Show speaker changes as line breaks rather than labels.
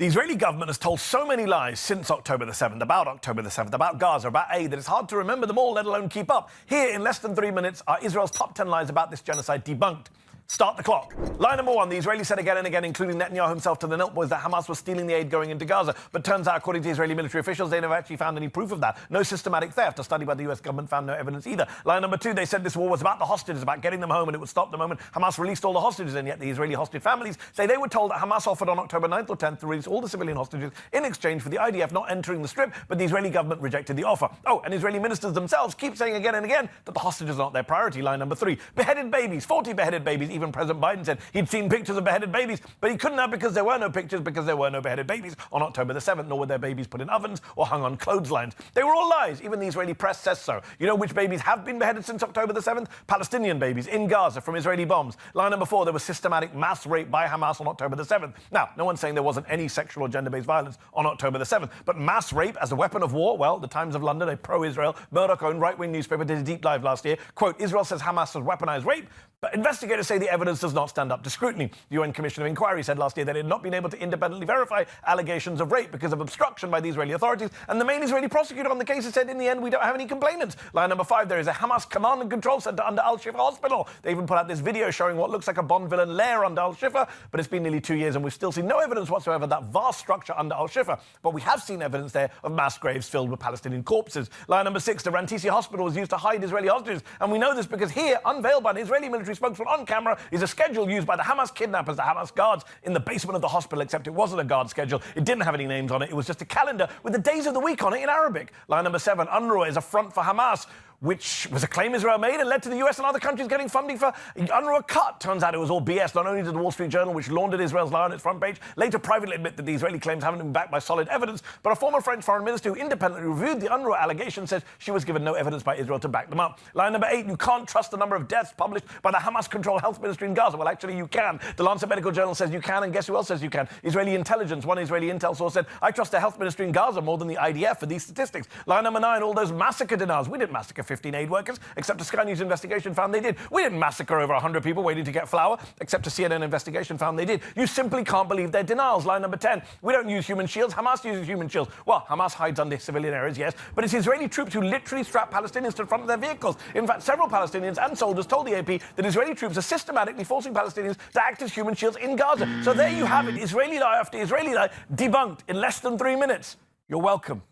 The Israeli government has told so many lies since October the 7th, about Gaza, about aid, that it's hard to remember them all, let alone keep up. Here, in less than 3 minutes, are Israel's top 10 lies about this genocide debunked. Start the clock. Lie number one, the Israelis said again and again, including Netanyahu himself to the Nilp Boys, that Hamas was stealing the aid going into Gaza. But turns out, according to Israeli military officials, they never actually found any proof of that. No systematic theft. A study by the US government found no evidence either. Lie number two, they said this war was about the hostages, about getting them home, and it would stop the moment Hamas released all the hostages. And yet the Israeli hostage families say they were told that Hamas offered on October 9th or 10th to release all the civilian hostages in exchange for the IDF not entering the Strip, but the Israeli government rejected the offer. Oh, and Israeli ministers themselves keep saying again and again that the hostages are not their priority. Lie number three, beheaded babies, 40 beheaded babies. Even President Biden said he'd seen pictures of beheaded babies, but he couldn't have because there were no pictures, because there were no beheaded babies on October the 7th, nor were their babies put in ovens or hung on clotheslines. They were all lies. Even the Israeli press says so. You know which babies have been beheaded since October the 7th? Palestinian babies in Gaza from Israeli bombs. Lie number four, there was systematic mass rape by Hamas on October the 7th. Now, no one's saying there wasn't any sexual or gender-based violence on October the 7th, but mass rape as a weapon of war, well, the Times of London, a pro-Israel, Murdoch-owned right-wing newspaper, did a deep dive last year. Quote, Israel says Hamas has weaponized rape, but investigators say the evidence does not stand up to scrutiny. The UN Commission of Inquiry said last year that it had not been able to independently verify allegations of rape because of obstruction by the Israeli authorities, and the main Israeli prosecutor on the case has said, in the end, we don't have any complainants. Line number five, there is a Hamas command and control center under Al-Shifa Hospital. They even put out this video showing what looks like a Bond villain lair under Al-Shifa, but it's been nearly 2 years and we've still seen no evidence whatsoever of that vast structure under Al-Shifa. But we have seen evidence there of mass graves filled with Palestinian corpses. Line number six, the Rantisi Hospital was used to hide Israeli hostages, and we know this because here, unveiled by an Israeli military spokesman on camera, is a schedule used by the Hamas kidnappers, the Hamas guards, in the basement of the hospital, except it wasn't a guard schedule. It didn't have any names on it. It was just a calendar with the days of the week on it in Arabic. Line number seven, UNRWA is a front for Hamas, which was a claim Israel made and led to the US and other countries getting funding for UNRWA cut. Turns out it was all BS. Not only did the Wall Street Journal, which laundered Israel's lie on its front page, later privately admit that the Israeli claims haven't been backed by solid evidence, but a former French foreign minister who independently reviewed the UNRWA allegation says she was given no evidence by Israel to back them up. Line number eight, you can't trust the number of deaths published by the Hamas-controlled health ministry in Gaza. Well, actually, you can. The Lancet Medical Journal says you can, and guess who else says you can? Israeli intelligence. One Israeli intel source said, I trust the health ministry in Gaza more than the IDF for these statistics. Line number nine, all those massacre denials. We didn't massacre 15 aid workers, except a Sky News investigation found they did. We didn't massacre over 100 people waiting to get flour, except a CNN investigation found they did. You simply can't believe their denials. Line number 10, we don't use human shields. Hamas uses human shields. Well, Hamas hides under civilian areas, yes, but it's Israeli troops who literally strap Palestinians to the front of their vehicles. In fact, several Palestinians and soldiers told the AP that Israeli troops are systematically forcing Palestinians to act as human shields in Gaza. So there you have it, Israeli lie after Israeli lie, debunked in less than 3 minutes. You're welcome.